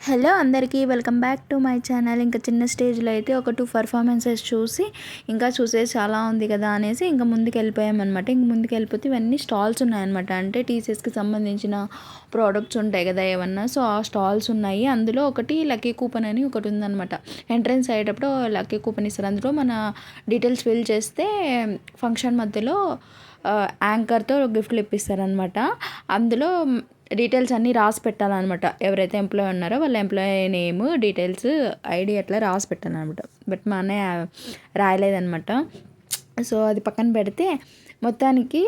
Hello అందరికీ welcome back to my channel. ఇంకా చిన్న స్టేజ్లో అయితే ఒక 2 పర్ఫార్మెన్సెస్ చూసి ఇంకా చూసేసి చాలా ఉంది కదా అనేసి ఇంకా ముందుకు వెళ్ళిపోయామన్నమాట. ఇంక ముందుకు వెళ్ళిపోతే ఇవన్నీ స్టాల్స్ ఉన్నాయన్నమాట. అంటే టీసీఎస్కి సంబంధించిన ప్రోడక్ట్స్ ఉంటాయి కదా ఏమన్నా, సో ఆ స్టాల్స్ ఉన్నాయి. అందులో ఒకటి లక్కీ కూపన్ అని ఒకటి ఉందన్నమాట. ఎంట్రన్స్ అయ్యేటప్పుడు లక్కీ కూపన్ ఇస్తారు. అందులో మన డీటెయిల్స్ ఫిల్ చేస్తే ఫంక్షన్ మధ్యలో యాంకర్తో గిఫ్ట్లు ఇప్పిస్తారనమాట. అందులో డీటెయిల్స్ అన్నీ రాసి పెట్టాలన్నమాట. ఎవరైతే ఎంప్లాయ్ ఉన్నారో వాళ్ళ ఎంప్లాయీ నేమ్, డీటెయిల్స్, ఐడి అట్లా రాసి పెట్టాలన్నమాట. బట్ మా అన్నయ్య రాయలేదన్నమాట. సో అది పక్కన పెడితే మొత్తానికి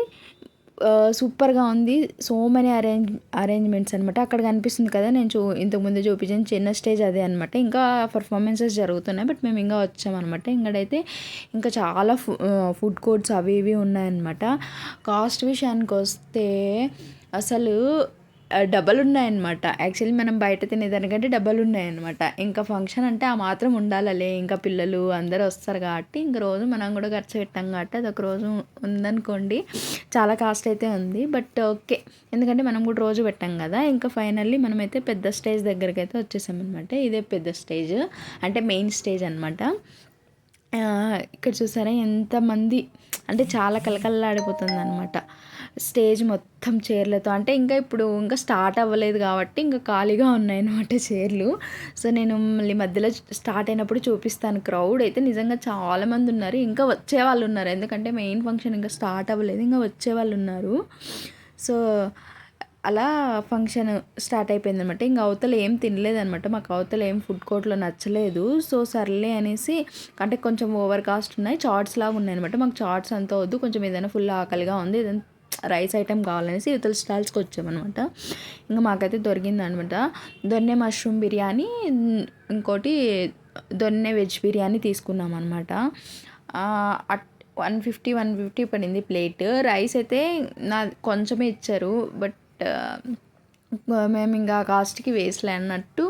సూపర్గా ఉంది. సో మెనీ అరేంజ్మెంట్స్ అనమాట. అక్కడ కనిపిస్తుంది కదా, నేను ఇంతకుముందు చూపించిన చిన్న స్టేజ్ అదే అనమాట. ఇంకా పర్ఫార్మెన్సెస్ జరుగుతున్నాయి, బట్ మేము ఇంకా వచ్చామన్నమాట. ఇంకడైతే ఇంకా చాలా ఫుడ్ కోర్ట్స్ అవి ఇవి ఉన్నాయన్నమాట. కాస్ట్ విషయానికి వస్తే అసలు డబల్ ఉన్నాయన్నమాట. యాక్చువల్లీ మనం బయట తినేదానికంటే డబల్ ఉన్నాయన్నమాట. ఇంకా ఫంక్షన్ అంటే ఆ మాత్రం ఉండాలలే, ఇంకా పిల్లలు అందరూ వస్తారు కాబట్టి ఇంక రోజు మనం కూడా ఖర్చు పెట్టాం కాబట్టి అది ఒక రోజు ఉందనుకోండి, చాలా కాస్ట్ అయితే ఉంది. బట్ ఓకే, ఎందుకంటే మనం కూడా రోజు పెట్టాం కదా. ఇంకా ఫైనల్లీ మనమైతే పెద్ద స్టేజ్ దగ్గరికి అయితే వచ్చేసామన్నమాట. ఇదే పెద్ద స్టేజ్, అంటే మెయిన్ స్టేజ్ అనమాట. ఇక్కడ చూసారా ఎంతమంది, అంటే చాలా కలకల్లాడిపోతుంది అనమాట స్టేజ్ మొత్తం చైర్లతో. అంటే ఇంకా స్టార్ట్ అవ్వలేదు కాబట్టి ఇంకా ఖాళీగా ఉన్నాయన్నమాట చైర్లు. సో నేను మళ్ళీ మధ్యలో స్టార్ట్ అయినప్పుడు చూపిస్తాను. క్రౌడ్ అయితే నిజంగా చాలామంది ఉన్నారు. ఇంకా వచ్చే వాళ్ళు ఉన్నారు, ఎందుకంటే మెయిన్ ఫంక్షన్ ఇంకా స్టార్ట్ అవ్వలేదు, ఇంకా వచ్చే వాళ్ళు ఉన్నారు. సో అలా ఫంక్షన్ స్టార్ట్ అయిపోయింది అనమాట. ఇంకా అవతల ఏం తినలేదనమాట. మాకు అవతల ఏం ఫుడ్ కోర్ట్లో నచ్చలేదు. సో సర్లే అనేసి, అంటే కొంచెం ఓవర్ కాస్ట్ ఉన్నాయి, చాట్స్ లాగా ఉన్నాయి అనమాట. మాకు చాట్స్ అంతా వద్దు, కొంచెం ఏదైనా ఫుల్ ఆకలిగా ఉంది, ఏదైనా రైస్ ఐటెం కావాలనేసి ఇవతల స్టాల్స్కి వచ్చామన్నమాట. ఇంకా మాకైతే దొరికిందనమాట దొన్నె మష్రూమ్ బిర్యానీ, ఇంకోటి దొన్నె వెజ్ బిర్యానీ తీసుకున్నాం అనమాట. 150 పడింది ప్లేట్. రైస్ అయితే కొంచెమే ఇచ్చారు, బట్ మేము ఇంకా కాస్ట్కి వేస్ట్లే అన్నట్టు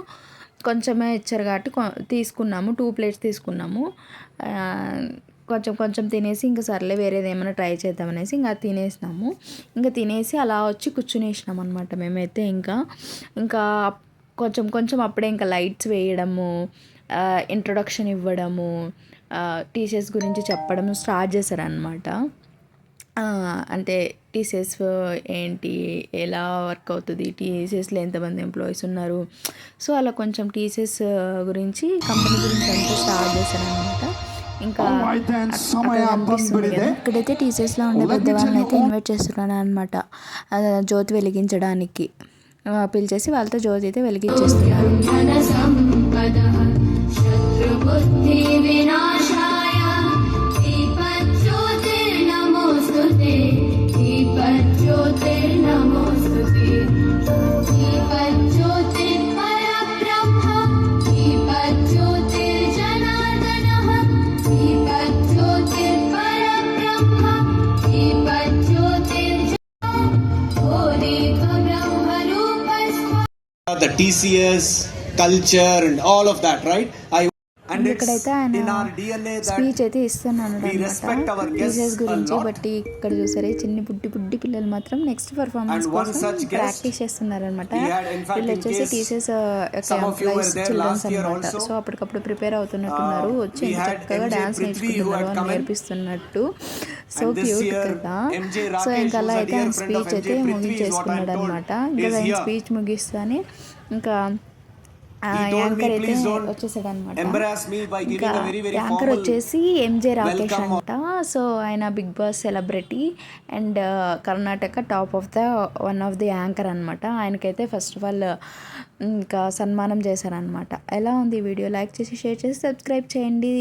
కొంచెమే ఇచ్చారు కాబట్టి తీసుకున్నాము. 2 ప్లేట్స్ తీసుకున్నాము. కొంచెం తినేసి ఇంకా సర్లే వేరేది ఏమైనా ట్రై చేద్దామనేసి ఇంకా తినేసినాము. ఇంకా తినేసి అలా వచ్చి కూర్చునేసినాం అనమాట మేమైతే. ఇంకా కొంచెం అప్పుడే ఇంకా లైట్స్ వేయడము, ఇంట్రొడక్షన్ ఇవ్వడము, టీచర్స్ గురించి చెప్పడం స్టార్ట్ చేశారనమాట. అంటే టీసీఎస్ ఏంటి, ఎలా వర్క్ అవుతుంది, టీసీఎస్లో ఎంతమంది ఎంప్లాయీస్ ఉన్నారు, సో అలా కొంచెం టీసీఎస్ గురించి, కంపెనీ గురించి అంతా స్టార్ట్ చేశారనమాట. ఇంకా అనిపిస్తుంది కదా, ఇక్కడైతే టీసీఎస్లో ఉండే పెద్దవాళ్ళని అయితే ఇన్వైట్ చేస్తున్నాను అనమాట. జ్యోతి వెలిగించడానికి పిలిచేసి వాళ్ళతో జ్యోతి అయితే వెలిగించేస్తున్నారు. The TCS culture and all of that, right? ఇక్కడైతే ఆయన స్పీచ్ అయితే ఇస్తున్నాను అనమాట టీచర్స్ గురించి. బట్ ఇక్కడ చూసారే చిన్ని బుడ్డి పిల్లలు మాత్రం నెక్స్ట్ పర్ఫార్మెన్స్ కోసం ప్రాక్టీస్ చేస్తున్నారు అనమాట. వీళ్ళు వచ్చేసి టీచర్స్ ఎంప్లాయీస్ చిల్డ్రన్స్ అనమాట. సో అప్పటికప్పుడు ప్రిపేర్ అవుతున్నట్టున్నారు, వచ్చి చక్కగా డ్యాన్స్ నేర్చుకుంటున్నారు అని నేర్పిస్తున్నట్టు. సో క్యూట్ కదా. సో ఇంకా అలా అయితే ఆయన స్పీచ్ అయితే ముగించేసుకున్నాడు అనమాట. ఇంకా ఆయన స్పీచ్ ముగిస్తానే ఇంకా యాంకర్ అయితే వచ్చేసాడు అనమాట. ఇంకా యాంకర్ వచ్చేసి ఎంజే రాకేష్ అంట. సో ఆయన Bigg Boss celebrity and Karnataka one of the anchor అనమాట. ఆయనకైతే ఫస్ట్ ఆఫ్ ఆల్ ఇంకా సన్మానం చేశారనమాట. ఎలా ఉంది వీడియో? లైక్ చేసి, షేర్ చేసి, సబ్స్క్రైబ్ చేయండి.